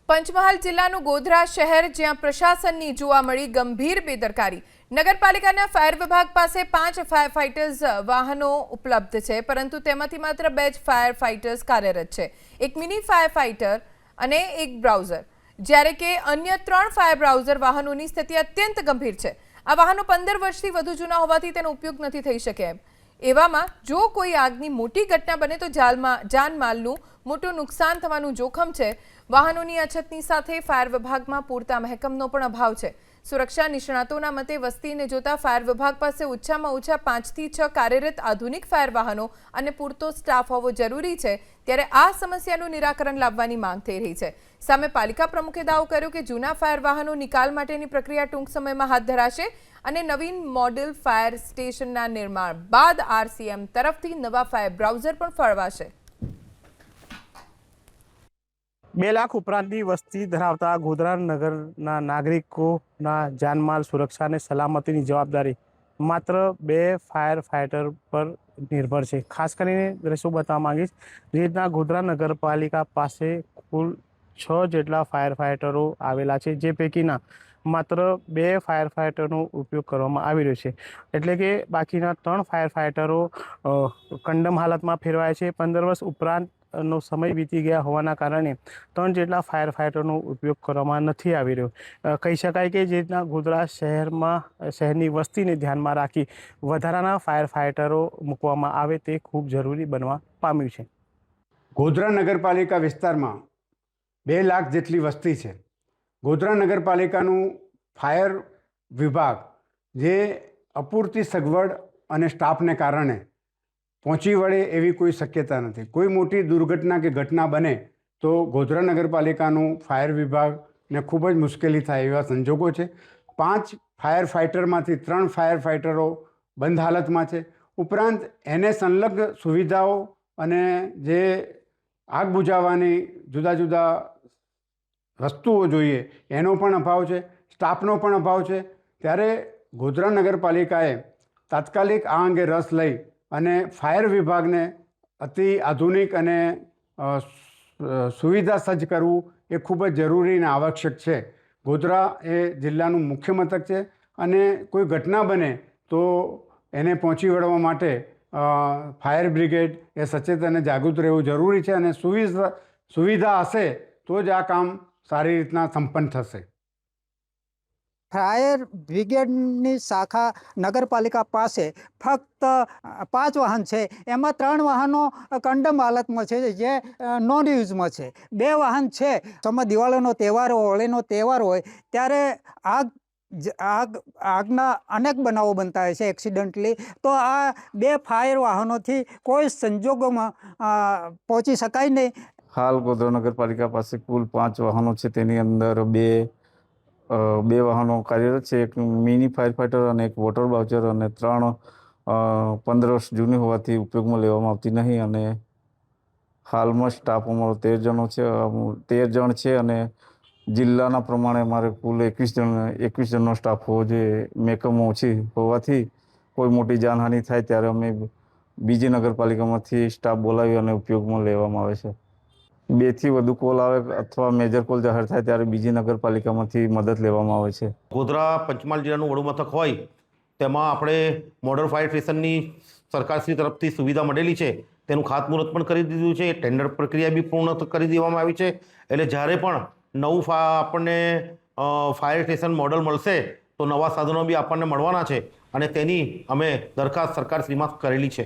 પંચમહાલ જિલ્લાનું ગોધરા શહેર, જ્યાં પ્રશાસનની જોવા મળી ગંભીર બેદરકારી। નગરપાલિકાના ફાયર વિભાગ પાસે 5 ફાયર ફાઇટર્સ વાહનો ઉપલબ્ધ છે, પરંતુ તેમાંથી માત્ર 2 જ ફાયર ફાઇટર્સ કાર્યરત છે। એક મિની ફાયર ફાઇટર અને એક બ્રાઉઝર, જ્યારે કે અન્ય 3 ફાયર બ્રાઉઝર વાહનોની સ્થિતિ અત્યંત ગંભીર છે। આ વાહનો 15 વર્ષથી વધુ જૂના હોવાથી તેનો ઉપયોગ નથી થઈ શકે। એવામાં જો કોઈ આગની મોટી ઘટના બને તો જાનમાલનું મોટું નુકસાન થવાનું જોખમ છે। વાહનોની અછતની સાથે ફાયર વિભાગમાં પૂરતા મહેકમનો પણ અભાવ છે। સુરક્ષા નિષ્ણાતોના મતે વસ્તીને જોતા ફાયર વિભાગ પાસે ઓછામાં ઓછા 5 થી 6 કાર્યરત આધુનિક ફાયર વાહનો અને પૂરતો સ્ટાફ હોવો જરૂરી છે। ત્યારે આ સમસ્યાનું નિરાકરણ લાવવાની માંગ થઈ રહી છે। સામે પાલિકા પ્રમુખે દાવો કર્યો કે જૂના ફાયર વાહનો નિકાલ માટેની પ્રક્રિયા ટૂંક સમયમાં હાથ ધરાશે અને નવીન મોડેલ ફાયર સ્ટેશનના નિર્માણ બાદ આરસીએમ તરફથી નવા ફાયર બ્રાઉઝર પણ ફાળવાશે। 2 લાખ ઉપરાંતની વસ્તી ધરાવતા ગોધરા નગરના નાગરિકોના જાનમાલ સુરક્ષા અને સલામતીની જવાબદારી માત્ર 2 ફાયર ફાઇટર પર નિર્ભર છે। ખાસ કરીને દ્રશ્યો બતાવવા માંગીશ, જે રીતના ગોધરા નગરપાલિકા પાસે કુલ 6 જેટલા ફાયર ફાઇટરો આવેલા છે, જે પૈકીના માત્ર 2 ફાયર ફાઇટરનો ઉપયોગ કરવામાં આવી રહ્યો છે। એટલે કે બાકીના 3 ફાયર ફાઇટરો કંડમ હાલતમાં ફેરવાય છે। 15 વર્ષ ઉપરાંતનો સમય વીતી ગયા હોવાના કારણે 3 જેટલા ફાયર ફાઇટરનો ઉપયોગ કરવામાં નથી આવી રહ્યો। કહી શકાય કે જે રીતના ગોધરા શહેરની વસ્તીને ધ્યાનમાં રાખી વધારાના ફાયર ફાઇટરો મૂકવામાં આવે તે ખૂબ જરૂરી બનવા પામ્યું છે। ગોધરા નગરપાલિકા વિસ્તારમાં 2 લાખ જેટલી વસ્તી છે। ગોધરા નગરપાલિકાનું ફાયર વિભાગ જે અપૂરતી સગવડ અને સ્ટાફને કારણે પહોંચી વળે એવી કોઈ શક્યતા નથી। કોઈ મોટી દુર્ઘટના કે ઘટના બને તો ગોધરા નગરપાલિકાનું ફાયર વિભાગને ખૂબ જ મુશ્કેલી થાય એવા સંજોગો છે। 5 ફાયર ફાઇટરમાંથી 3 ફાયર ફાઇટરો બંધ હાલતમાં છે। ઉપરાંત એને સંલગ્ન સુવિધાઓ અને જે આગ બુઝાવવાની જુદા જુદા વસ્તુઓ જોઈએ એનો પણ અભાવ છે, સ્ટાફનો પણ અભાવ છે। ત્યારે ગોધરા નગરપાલિકાએ તાત્કાલિક આ અંગે રસ લઈ અને ફાયર વિભાગને અતિ આધુનિક અને સુવિધા સજ્જ કરવું એ ખૂબ જ જરૂરી અને આવશ્યક છે। ગોધરા એ જિલ્લાનું મુખ્ય મથક છે અને કોઈ ઘટના બને તો એને પહોંચી વળવા માટે ફાયર બ્રિગેડ એ સચેત અને જાગૃત રહેવું જરૂરી છે અને સુવિધા હશે તો જ આ કામ સારી રીતના સંપન્ન થશે। ફાયર બ્રિગેડની શાખા નગરપાલિકા પાસે ફક્ત 5 વાહન છે, એમાં 3 વાહનો કંડમ હાલતમાં છે, જે નોન યુઝમાં છે। 2 વાહન છે, સમય દિવાળીનો તહેવાર હોય, હોળીનો તહેવાર હોય ત્યારે આગના અનેક બનાવો બનતા હોય છે એક્સિડન્ટલી। તો આ 2 ફાયર વાહનોથી કોઈ સંજોગોમાં પહોંચી શકાય નહીં। હાલ ગોધરા નગરપાલિકા પાસે કુલ 5 વાહનો છે, તેની અંદર 2 વાહનો કાર્યરત છે, એક મિની ફાયર ફાઇટર અને એક વોટર બાઉચર, અને 3 15 વર્ષ જૂની હોવાથી ઉપયોગમાં લેવામાં આવતી નહીં। અને હાલમાં સ્ટાફ અમારો 13 જણ છે અને જિલ્લાના પ્રમાણે અમારે કુલ 21 જણનો સ્ટાફ હોવો જોઈએ। મહેકમો ઓછી હોવાથી કોઈ મોટી જાનહાનિ થાય ત્યારે અમે બીજી નગરપાલિકામાંથી સ્ટાફ બોલાવી અને ઉપયોગમાં લેવામાં આવે છે। 2 થી વધુ કોલ આવે અથવા મેજર કોલ જાહેર થાય ત્યારે બીજી નગરપાલિકામાંથી મદદ લેવામાં આવે છે। ગોધરા પંચમહાલ જિલ્લાનું વડું મથક હોય તેમાં આપણે મોડલ ફાયર સ્ટેશનની સરકારશ્રી તરફથી સુવિધા મળેલી છે, તેનું ખાતમુહૂર્ત પણ કરી દીધું છે। ટેન્ડર પ્રક્રિયા બી પૂર્ણ કરી દેવામાં આવી છે। એટલે જ્યારે પણ નવું આપણને ફાયર સ્ટેશન મોડલ મળશે તો નવા સાધનો બી આપણને મળવાના છે અને તેની અમે દરખાસ્ત સરકારશ્રીમાં કરેલી છે।